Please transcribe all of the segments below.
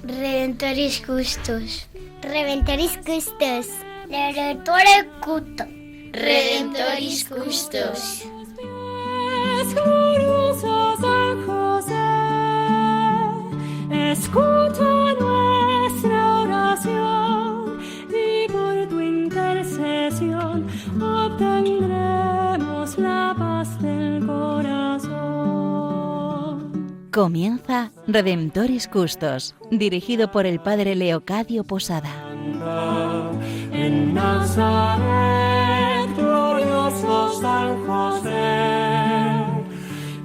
Redentoris Custos. Redentoris Custos. Redentore Cuto. Redentoris Custos. Glorioso San José, escucha nuestra oración y por tu intercesión obtendremos la paz del corazón. Comienza Redentoris Custos, dirigido por el padre Leocadio Posada. En Nazaret, glorioso San José,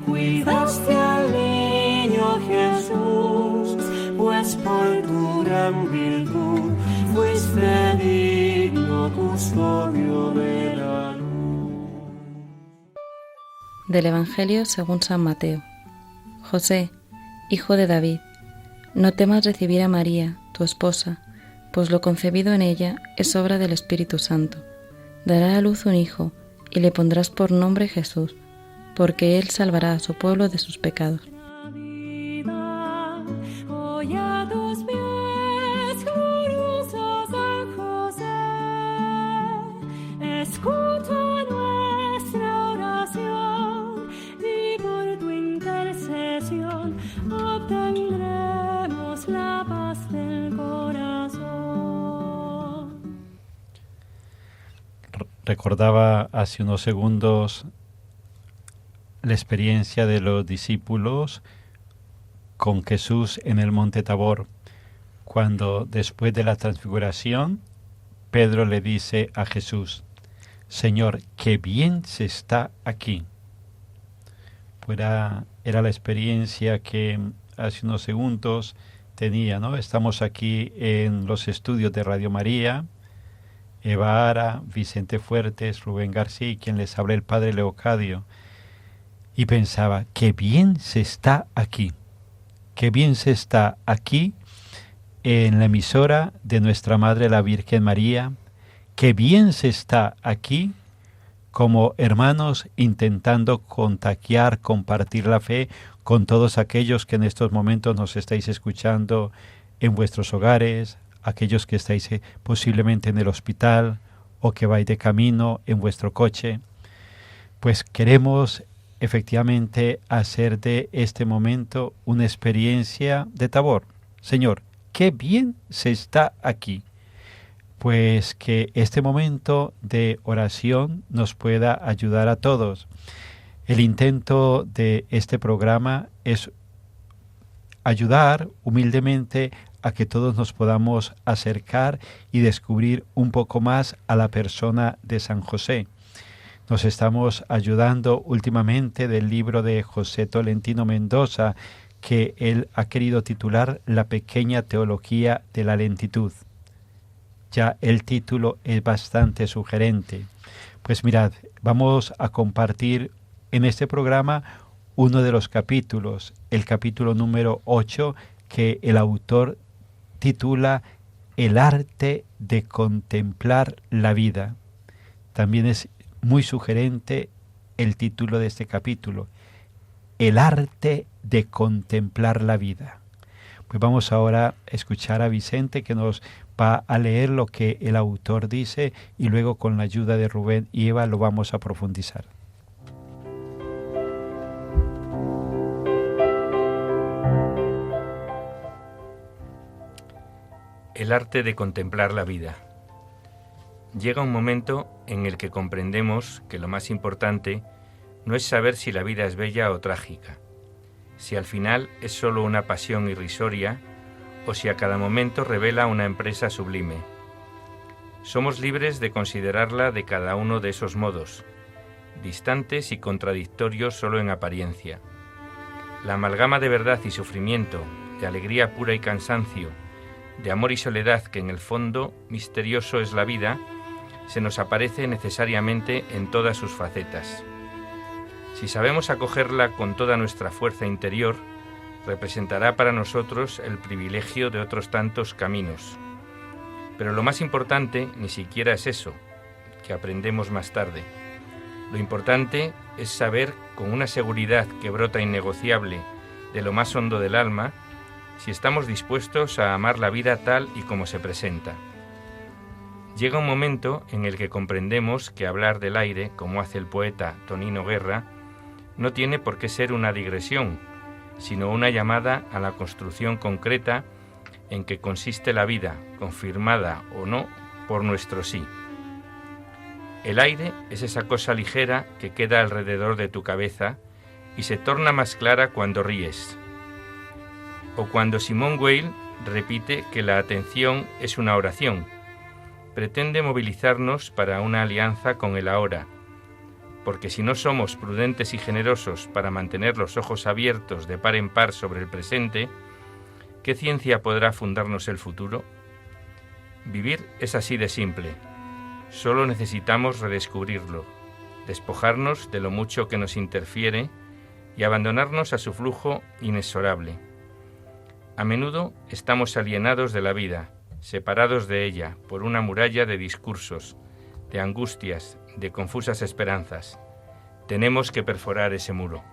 cuidaste al niño Jesús, pues por tu gran virtud fuiste digno custodio de la luz. Del Evangelio según San Mateo. José, hijo de David, no temas recibir a María, tu esposa, pues lo concebido en ella es obra del Espíritu Santo. Dará a luz un hijo, y le pondrás por nombre Jesús, porque él salvará a su pueblo de sus pecados. Escucha nuestra oración y por tu intercesión obtendremos la paz del corazón. Recordaba hace unos segundos la experiencia de los discípulos con Jesús en el Monte Tabor, cuando después de la transfiguración Pedro le dice a Jesús: Señor, qué bien se está aquí. Pues era la experiencia que hace unos segundos tenía, ¿no? Estamos aquí en los estudios de Radio María, Eva Ara, Vicente Fuertes, Rubén García y quien les habla el padre Leocadio. Y pensaba, qué bien se está aquí. Qué bien se está aquí en la emisora de nuestra Madre la Virgen María. Qué bien se está aquí como hermanos intentando contagiar, compartir la fe con todos aquellos que en estos momentos nos estáis escuchando en vuestros hogares, aquellos que estáis posiblemente en el hospital o que vais de camino en vuestro coche. Pues queremos efectivamente hacer de este momento una experiencia de Tabor. Señor, qué bien se está aquí. Pues que este momento de oración nos pueda ayudar a todos. El intento de este programa es ayudar humildemente a que todos nos podamos acercar y descubrir un poco más a la persona de San José. Nos estamos ayudando últimamente del libro de José Tolentino Mendoza, que él ha querido titular La pequeña teología de la lentitud. Ya el título es bastante sugerente. Pues mirad, vamos a compartir en este programa uno de los capítulos, el capítulo número 8, que el autor titula El arte de contemplar la vida. También es muy sugerente el título de este capítulo, El arte de contemplar la vida. Pues vamos ahora a escuchar a Vicente, que nos va a leer lo que el autor dice y luego con la ayuda de Rubén y Eva lo vamos a profundizar. El arte de contemplar la vida. Llega un momento en el que comprendemos que lo más importante no es saber si la vida es bella o trágica, si al final es solo una pasión irrisoria o si a cada momento revela una empresa sublime. Somos libres de considerarla de cada uno de esos modos, distantes y contradictorios solo en apariencia. La amalgama de verdad y sufrimiento, de alegría pura y cansancio, de amor y soledad que en el fondo misterioso es la vida, se nos aparece necesariamente en todas sus facetas. Si sabemos acogerla con toda nuestra fuerza interior, representará para nosotros el privilegio de otros tantos caminos. Pero lo más importante ni siquiera es eso, que aprendemos más tarde. Lo importante es saber con una seguridad que brota innegociable de lo más hondo del alma, si estamos dispuestos a amar la vida tal y como se presenta. Llega un momento en el que comprendemos que hablar del aire, como hace el poeta Tonino Guerra, no tiene por qué ser una digresión, sino una llamada a la construcción concreta en que consiste la vida, confirmada o no por nuestro sí. El aire es esa cosa ligera que queda alrededor de tu cabeza y se torna más clara cuando ríes. O cuando Simone Weil repite que la atención es una oración, pretende movilizarnos para una alianza con el ahora, porque si no somos prudentes y generosos para mantener los ojos abiertos de par en par sobre el presente, ¿qué ciencia podrá fundarnos el futuro? Vivir es así de simple. Solo necesitamos redescubrirlo, despojarnos de lo mucho que nos interfiere y abandonarnos a su flujo inexorable. A menudo estamos alienados de la vida, separados de ella por una muralla de discursos, de angustias, de confusas esperanzas. Tenemos que perforar ese muro.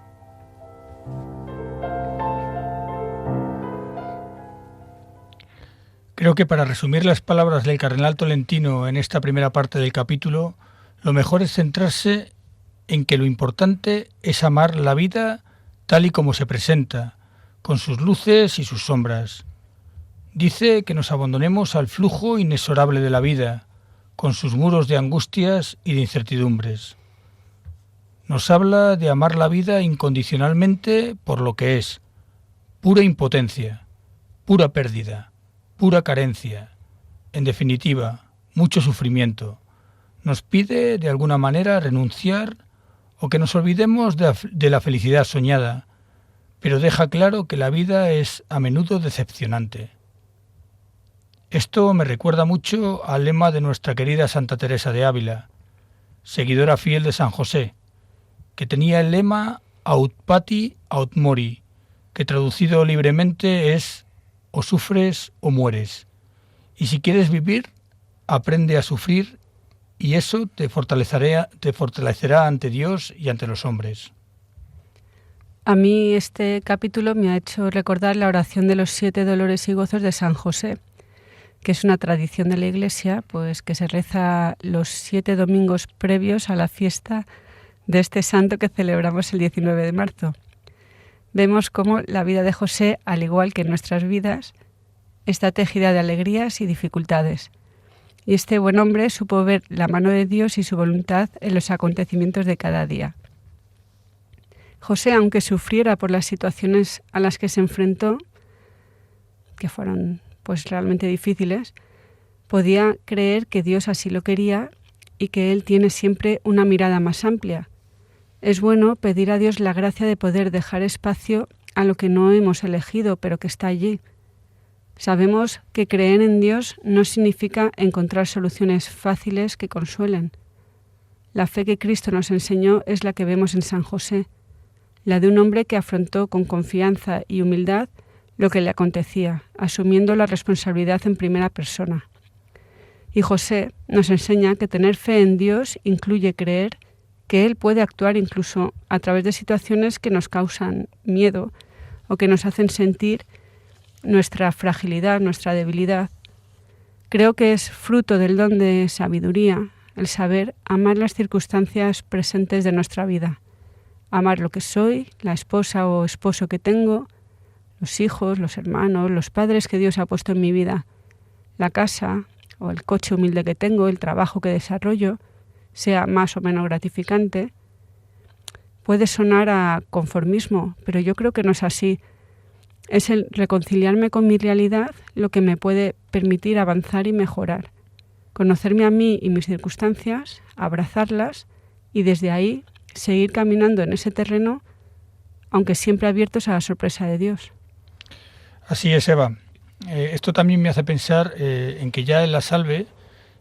Creo que para resumir las palabras del cardenal Tolentino en esta primera parte del capítulo, lo mejor es centrarse en que lo importante es amar la vida tal y como se presenta, con sus luces y sus sombras. Dice que nos abandonemos al flujo inexorable de la vida, con sus muros de angustias y de incertidumbres. Nos habla de amar la vida incondicionalmente por lo que es, pura impotencia, pura pérdida, pura carencia, en definitiva, mucho sufrimiento. Nos pide, de alguna manera, renunciar o que nos olvidemos de la felicidad soñada, pero deja claro que la vida es a menudo decepcionante. Esto me recuerda mucho al lema de nuestra querida Santa Teresa de Ávila, seguidora fiel de San José, que tenía el lema Aut pati aut mori, que traducido libremente es o sufres o mueres. Y si quieres vivir, aprende a sufrir y eso te fortalecerá ante Dios y ante los hombres. A mí este capítulo me ha hecho recordar la oración de los 7 dolores y gozos de San José, que es una tradición de la Iglesia, pues que se reza los 7 domingos previos a la fiesta de este santo que celebramos el 19 de marzo. Vemos cómo la vida de José, al igual que nuestras vidas, está tejida de alegrías y dificultades. Y este buen hombre supo ver la mano de Dios y su voluntad en los acontecimientos de cada día. José, aunque sufriera por las situaciones a las que se enfrentó, que fueron pues realmente difíciles, podía creer que Dios así lo quería y que Él tiene siempre una mirada más amplia. Es bueno pedir a Dios la gracia de poder dejar espacio a lo que no hemos elegido, pero que está allí. Sabemos que creer en Dios no significa encontrar soluciones fáciles que consuelen. La fe que Cristo nos enseñó es la que vemos en San José, la de un hombre que afrontó con confianza y humildad lo que le acontecía, asumiendo la responsabilidad en primera persona. Y José nos enseña que tener fe en Dios incluye creer que Él puede actuar incluso a través de situaciones que nos causan miedo o que nos hacen sentir nuestra fragilidad, nuestra debilidad. Creo que es fruto del don de sabiduría el saber amar las circunstancias presentes de nuestra vida, amar lo que soy, la esposa o esposo que tengo, los hijos, los hermanos, los padres que Dios ha puesto en mi vida, la casa o el coche humilde que tengo, el trabajo que desarrollo, sea más o menos gratificante. Puede sonar a conformismo, pero yo creo que no es así. Es el reconciliarme con mi realidad lo que me puede permitir avanzar y mejorar, conocerme a mí y mis circunstancias, abrazarlas y desde ahí seguir caminando en ese terreno, aunque siempre abiertos a la sorpresa de Dios. Así es, Eva. Esto también me hace pensar en que ya en la Salve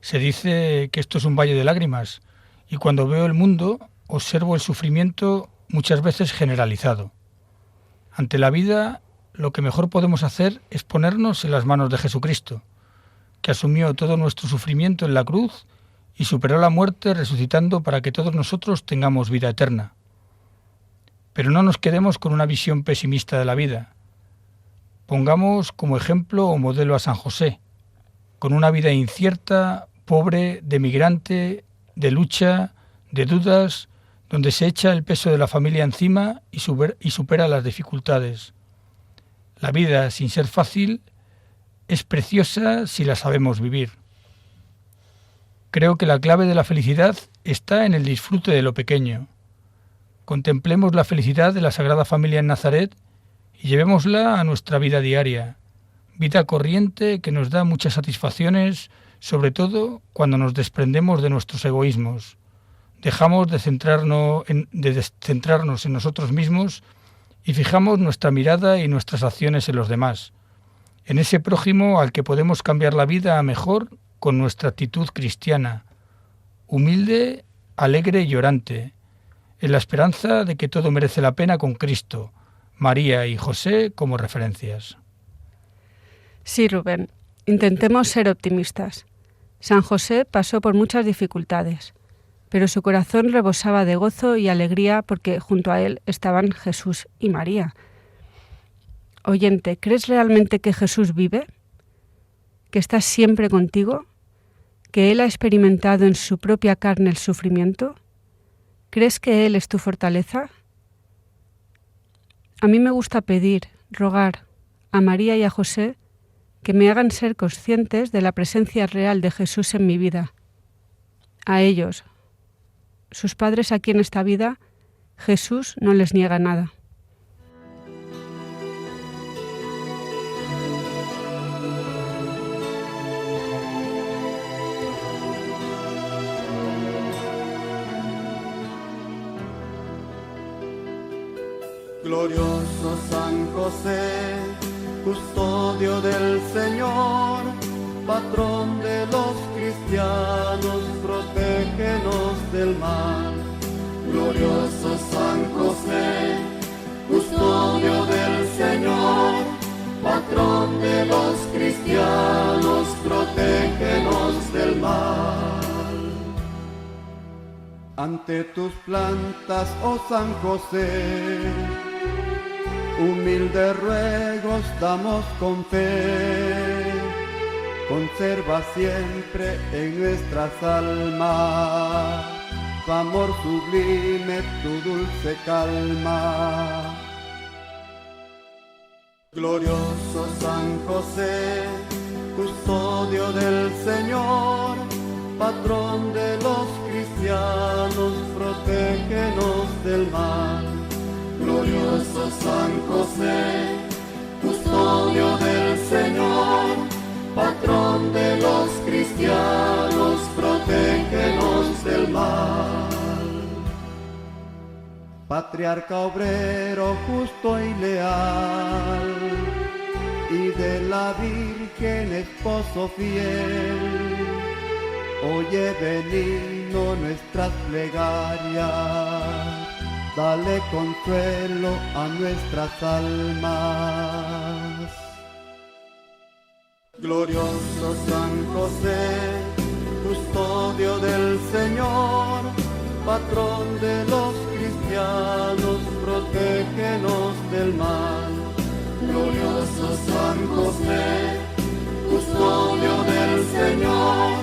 se dice que esto es un valle de lágrimas y cuando veo el mundo observo el sufrimiento muchas veces generalizado. Ante la vida lo que mejor podemos hacer es ponernos en las manos de Jesucristo, que asumió todo nuestro sufrimiento en la cruz y superó la muerte resucitando para que todos nosotros tengamos vida eterna. Pero no nos quedemos con una visión pesimista de la vida. Pongamos como ejemplo o modelo a San José, con una vida incierta, pobre, de migrante, de lucha, de dudas, donde se echa el peso de la familia encima y supera las dificultades. La vida, sin ser fácil, es preciosa si la sabemos vivir. Creo que la clave de la felicidad está en el disfrute de lo pequeño. Contemplemos la felicidad de la Sagrada Familia en Nazaret y llevémosla a nuestra vida diaria, vida corriente que nos da muchas satisfacciones, sobre todo cuando nos desprendemos de nuestros egoísmos. Dejamos de centrarnos en nosotros mismos y fijamos nuestra mirada y nuestras acciones en los demás, en ese prójimo al que podemos cambiar la vida a mejor con nuestra actitud cristiana, humilde, alegre y orante, en la esperanza de que todo merece la pena con Cristo, María y José como referencias. Sí, Rubén, intentemos ser optimistas. San José pasó por muchas dificultades, pero su corazón rebosaba de gozo y alegría porque junto a él estaban Jesús y María. Oyente, ¿crees realmente que Jesús vive? ¿Que está siempre contigo? ¿Que Él ha experimentado en su propia carne el sufrimiento? ¿Crees que Él es tu fortaleza? A mí me gusta pedir, rogar a María y a José que me hagan ser conscientes de la presencia real de Jesús en mi vida. A ellos, sus padres aquí en esta vida, Jesús no les niega nada. Glorioso San José, custodio del Señor, patrón de los cristianos, protégenos del mal. Glorioso San José, custodio del Señor, patrón de los cristianos, protégenos del mal. Ante tus plantas, oh San José, humildes ruegos damos con fe, conserva siempre en nuestras almas tu amor sublime, tu dulce calma. Glorioso San José, custodio del Señor, patrón de los cristianos, protégenos del mal. Glorioso San José, custodio del Señor, patrón de los cristianos, protégenos del mal. Patriarca obrero, justo y leal, y de la Virgen esposo fiel, oye benigno nuestras plegarias, dale consuelo a nuestras almas. Glorioso San José, custodio del Señor, patrón de los cristianos, protégenos del mal. Glorioso San José, custodio del Señor,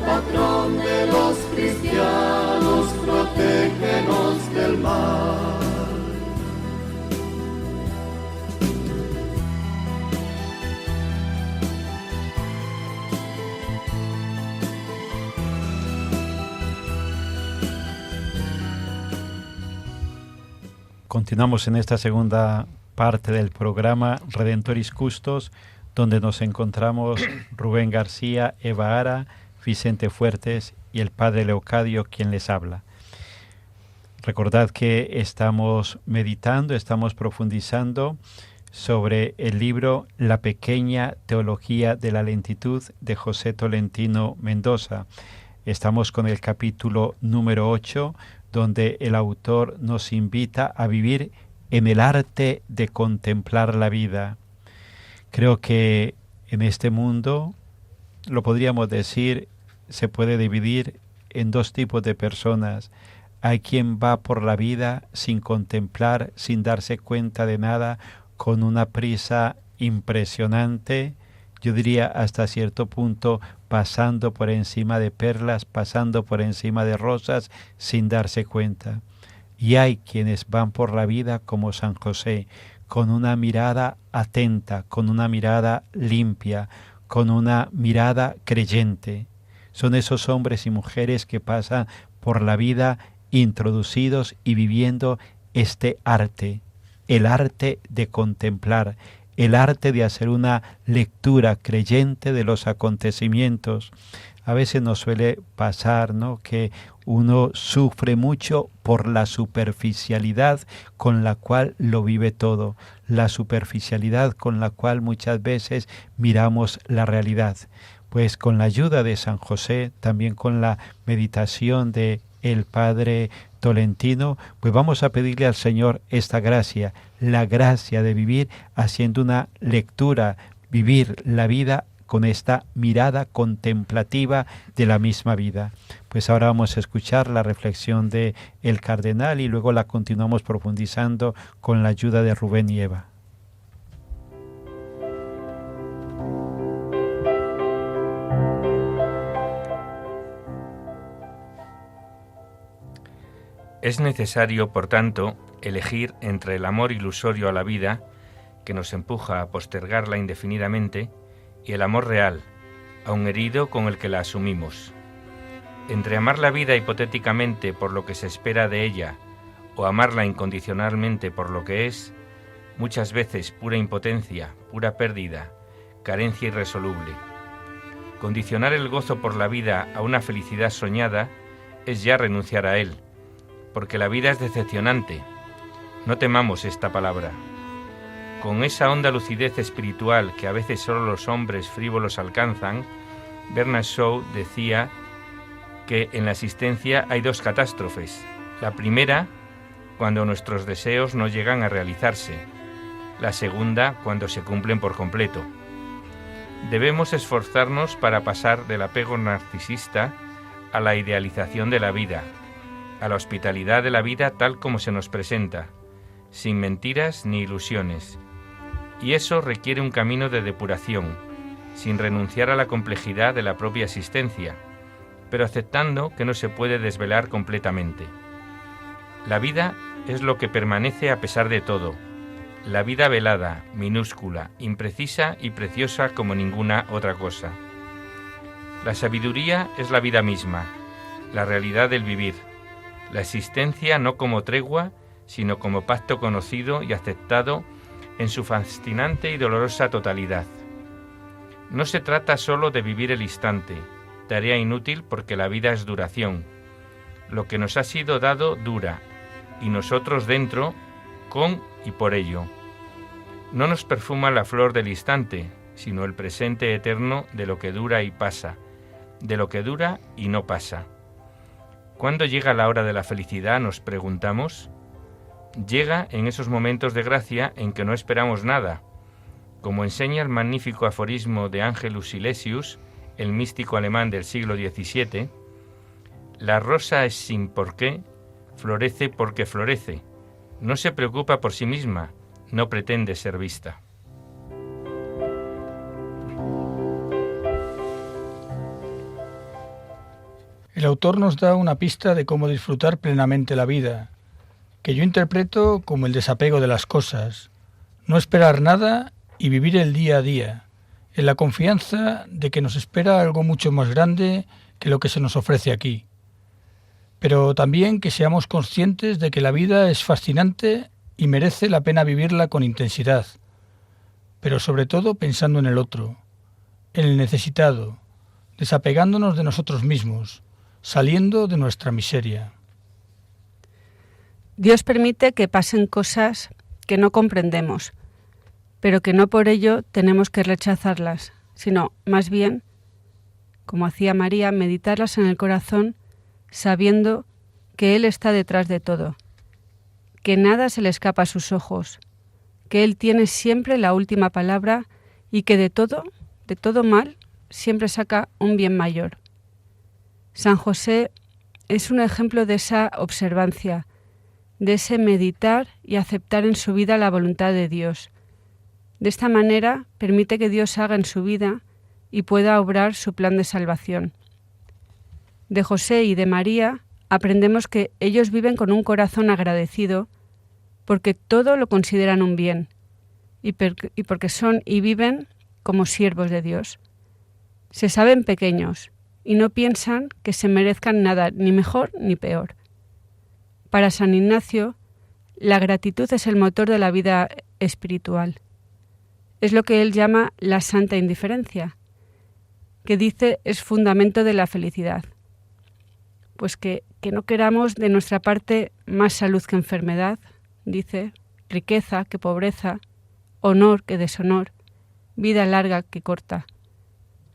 patrón de los cristianos, protégenos del mal. Continuamos en esta segunda parte del programa Redentoris Custos, donde nos encontramos Rubén García, Eva Ara, Vicente Fuertes y el Padre Leocadio, quien les habla. Recordad que estamos meditando, estamos profundizando sobre el libro La pequeña teología de la lentitud de José Tolentino Mendoza. Estamos con el capítulo número 8, donde el autor nos invita a vivir en el arte de contemplar la vida. Creo que en este mundo lo podríamos decir, se puede dividir en dos tipos de personas. Hay quien va por la vida sin contemplar, sin darse cuenta de nada, con una prisa impresionante, yo diría hasta cierto punto pasando por encima de perlas, pasando por encima de rosas, sin darse cuenta. Y hay quienes van por la vida como San José, con una mirada atenta, con una mirada limpia, con una mirada creyente. Son esos hombres y mujeres que pasan por la vida introducidos y viviendo este arte, el arte de contemplar, el arte de hacer una lectura creyente de los acontecimientos. A veces nos suele pasar, ¿no?, que uno sufre mucho por la superficialidad con la cual lo vive todo, la superficialidad con la cual muchas veces miramos la realidad. Pues con la ayuda de San José, también con la meditación de el Padre Tolentino, pues vamos a pedirle al Señor esta gracia, la gracia de vivir haciendo una lectura, vivir la vida con esta mirada contemplativa de la misma vida. Pues ahora vamos a escuchar la reflexión de el cardenal y luego la continuamos profundizando con la ayuda de Rubén y Eva. Es necesario, por tanto, elegir entre el amor ilusorio a la vida, que nos empuja a postergarla indefinidamente, y el amor real, aun herido, con el que la asumimos. Entre amar la vida hipotéticamente por lo que se espera de ella, o amarla incondicionalmente por lo que es, muchas veces pura impotencia, pura pérdida, carencia irresoluble. Condicionar el gozo por la vida a una felicidad soñada es ya renunciar a él, porque la vida es decepcionante. No temamos esta palabra. Con esa honda lucidez espiritual que a veces solo los hombres frívolos alcanzan, Bernard Shaw decía que en la existencia hay dos catástrofes. La primera, cuando nuestros deseos no llegan a realizarse. La segunda, cuando se cumplen por completo. Debemos esforzarnos para pasar del apego narcisista a la idealización de la vida, a la hospitalidad de la vida tal como se nos presenta, sin mentiras ni ilusiones. Y eso requiere un camino de depuración, sin renunciar a la complejidad de la propia existencia, pero aceptando que no se puede desvelar completamente. La vida es lo que permanece a pesar de todo, la vida velada, minúscula, imprecisa y preciosa como ninguna otra cosa. La sabiduría es la vida misma, la realidad del vivir, la existencia no como tregua, sino como pacto conocido y aceptado en su fascinante y dolorosa totalidad. No se trata solo de vivir el instante, tarea inútil porque la vida es duración. Lo que nos ha sido dado dura, y nosotros dentro, con y por ello. No nos perfuma la flor del instante, sino el presente eterno de lo que dura y pasa, de lo que dura y no pasa. ¿Cuándo llega la hora de la felicidad?, nos preguntamos. Llega en esos momentos de gracia en que no esperamos nada. Como enseña el magnífico aforismo de Angelus Silesius, el místico alemán del siglo XVII, la rosa es sin porqué, florece porque florece. No se preocupa por sí misma, no pretende ser vista. El autor nos da una pista de cómo disfrutar plenamente la vida, que yo interpreto como el desapego de las cosas, no esperar nada y vivir el día a día, en la confianza de que nos espera algo mucho más grande que lo que se nos ofrece aquí. Pero también que seamos conscientes de que la vida es fascinante y merece la pena vivirla con intensidad, pero sobre todo pensando en el otro, en el necesitado, desapegándonos de nosotros mismos, saliendo de nuestra miseria. Dios permite que pasen cosas que no comprendemos, pero que no por ello tenemos que rechazarlas, sino más bien, como hacía María, meditarlas en el corazón, sabiendo que Él está detrás de todo, que nada se le escapa a sus ojos, que Él tiene siempre la última palabra y que de todo mal, siempre saca un bien mayor. San José es un ejemplo de esa observancia, de ese meditar y aceptar en su vida la voluntad de Dios. De esta manera permite que Dios haga en su vida y pueda obrar su plan de salvación. De José y de María aprendemos que ellos viven con un corazón agradecido porque todo lo consideran un bien y porque son y viven como siervos de Dios. Se saben pequeños y no piensan que se merezcan nada, ni mejor ni peor. Para San Ignacio, la gratitud es el motor de la vida espiritual. Es lo que él llama la santa indiferencia, que dice es fundamento de la felicidad. Pues que no queramos de nuestra parte más salud que enfermedad, dice, riqueza que pobreza, honor que deshonor, vida larga que corta.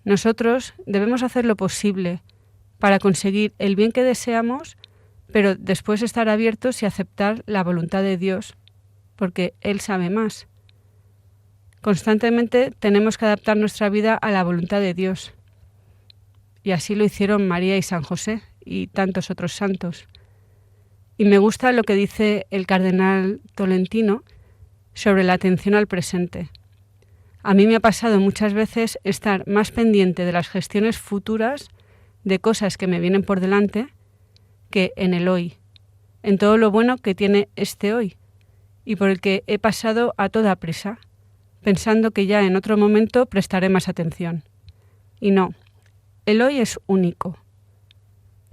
Nosotros debemos hacer lo posible para conseguir el bien que deseamos, pero después estar abiertos y aceptar la voluntad de Dios, porque Él sabe más. Constantemente tenemos que adaptar nuestra vida a la voluntad de Dios. Y así lo hicieron María y San José y tantos otros santos. Y me gusta lo que dice el cardenal Tolentino sobre la atención al presente. A mí me ha pasado muchas veces estar más pendiente de las gestiones futuras, de cosas que me vienen por delante, que en el hoy, en todo lo bueno que tiene este hoy, y por el que he pasado a toda prisa, pensando que ya en otro momento prestaré más atención. Y no, el hoy es único.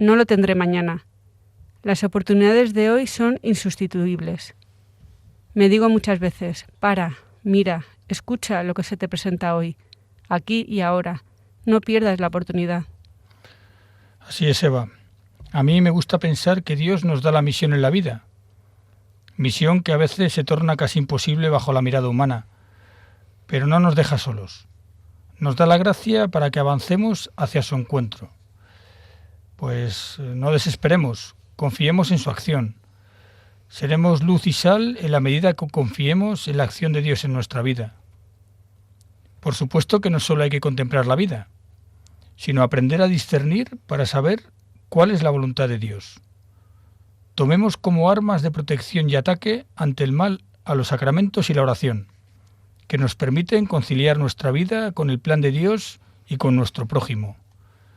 No lo tendré mañana. Las oportunidades de hoy son insustituibles. Me digo muchas veces, para, mira, escucha lo que se te presenta hoy, aquí y ahora. No pierdas la oportunidad. Así es, Eva. A mí me gusta pensar que Dios nos da la misión en la vida. Misión que a veces se torna casi imposible bajo la mirada humana, pero no nos deja solos. Nos da la gracia para que avancemos hacia su encuentro. Pues no desesperemos, confiemos en su acción. Seremos luz y sal en la medida que confiemos en la acción de Dios en nuestra vida. Por supuesto que no solo hay que contemplar la vida, sino aprender a discernir para saber cuál es la voluntad de Dios. Tomemos como armas de protección y ataque ante el mal a los sacramentos y la oración, que nos permiten conciliar nuestra vida con el plan de Dios y con nuestro prójimo,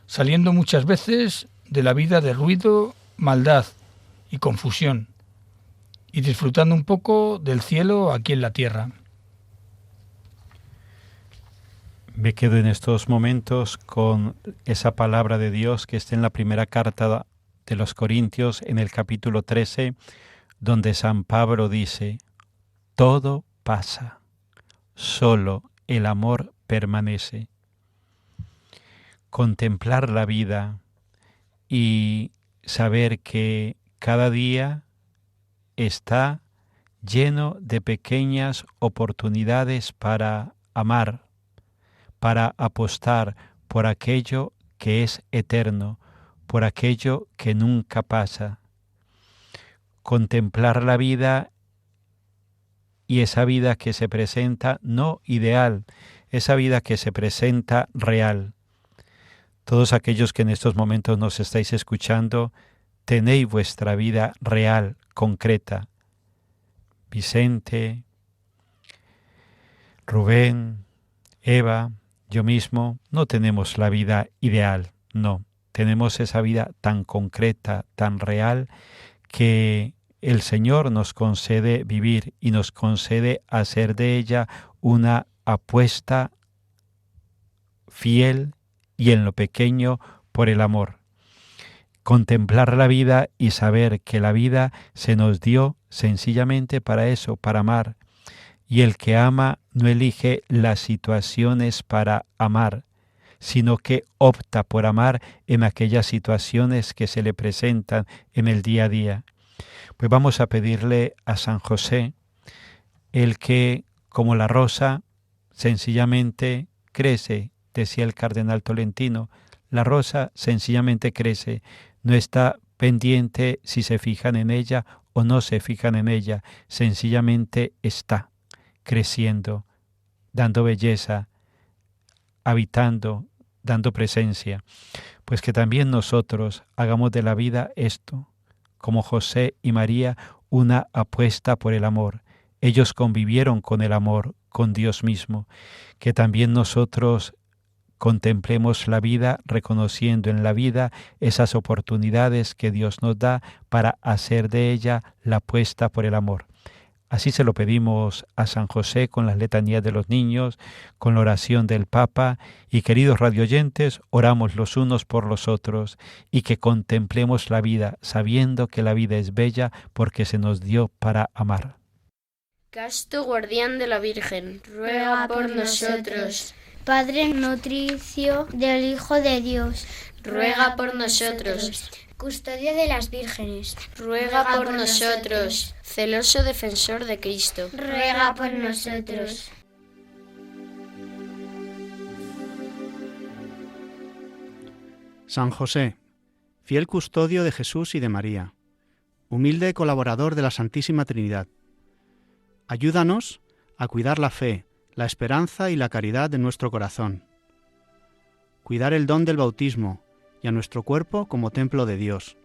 saliendo muchas veces de la vida de ruido, maldad y confusión, y disfrutando un poco del cielo aquí en la tierra. Me quedo en estos momentos con esa palabra de Dios que está en la primera carta de los Corintios, en el capítulo 13, donde San Pablo dice: todo pasa, solo el amor permanece. Contemplar la vida y saber que cada día está lleno de pequeñas oportunidades para amar, para apostar por aquello que es eterno, por aquello que nunca pasa. Contemplar la vida y esa vida que se presenta no ideal, esa vida que se presenta real. Todos aquellos que en estos momentos nos estáis escuchando, tenéis vuestra vida real, concreta. Vicente, Rubén, Eva, yo mismo, no tenemos la vida ideal, no. Tenemos esa vida tan concreta, tan real, que el Señor nos concede vivir y nos concede hacer de ella una apuesta fiel y en lo pequeño por el amor. Contemplar la vida y saber que la vida se nos dio sencillamente para eso, para amar. Y el que ama no elige las situaciones para amar, sino que opta por amar en aquellas situaciones que se le presentan en el día a día. Pues vamos a pedirle a San José, el que, como la rosa, sencillamente crece, decía el cardenal Tolentino, la rosa sencillamente crece, no está pendiente si se fijan en ella o no se fijan en ella, sencillamente está creciendo, dando belleza, habitando, dando presencia, pues que también nosotros hagamos de la vida esto, como José y María, una apuesta por el amor. Ellos convivieron con el amor, con Dios mismo, que también nosotros contemplemos la vida reconociendo en la vida esas oportunidades que Dios nos da para hacer de ella la apuesta por el amor. Así se lo pedimos a San José con las letanías de los niños, con la oración del Papa y, queridos radioyentes, oramos los unos por los otros y que contemplemos la vida sabiendo que la vida es bella porque se nos dio para amar. Casto guardián de la Virgen, ruega por nosotros. Padre nutricio del Hijo de Dios, ruega por nosotros. Custodio de las vírgenes, ruega por nosotros. Celoso defensor de Cristo, ruega por nosotros. San José, fiel custodio de Jesús y de María, humilde colaborador de la Santísima Trinidad, ayúdanos a cuidar la fe, la esperanza y la caridad de nuestro corazón, cuidar el don del bautismo y a nuestro cuerpo como templo de Dios,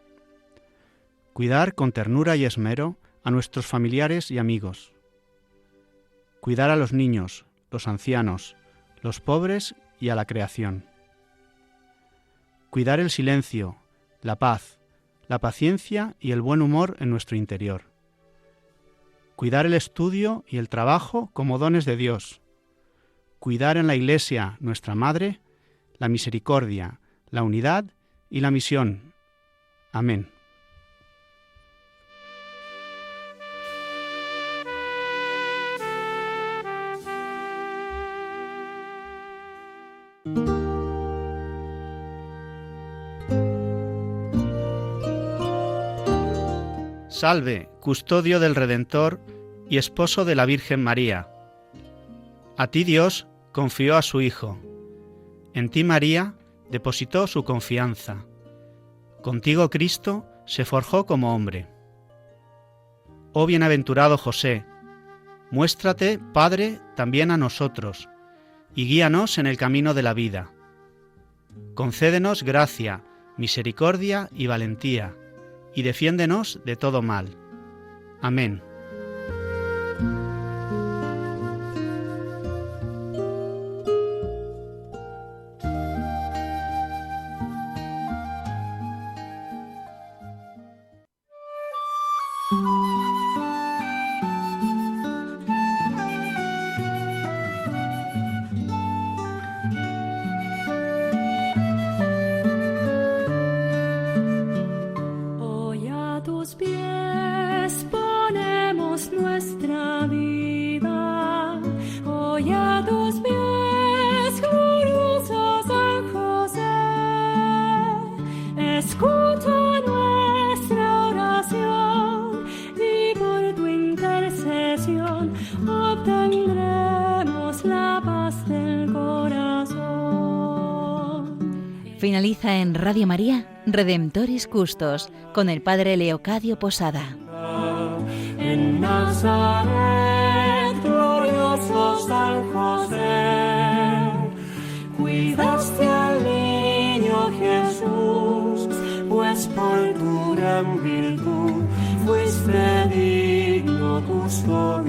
cuidar con ternura y esmero a nuestros familiares y amigos, cuidar a los niños, los ancianos, los pobres y a la creación, cuidar el silencio, la paz, la paciencia y el buen humor en nuestro interior, cuidar el estudio y el trabajo como dones de Dios, cuidar en la Iglesia, nuestra Madre, la misericordia, la unidad y la misión. Amén. Salve, custodio del Redentor y esposo de la Virgen María. A ti Dios confió a su Hijo. En ti María depositó su confianza. Contigo Cristo se forjó como hombre. Oh bienaventurado José, muéstrate, Padre, también a nosotros, y guíanos en el camino de la vida. Concédenos gracia, misericordia y valentía, y defiéndenos de todo mal. Amén. Finaliza en Radio María, Redemptoris Custos, con el Padre Leocadio Posada. En Nazaret, glorioso San José, cuidaste al niño Jesús, pues por tu gran virtud fuiste digno custodio.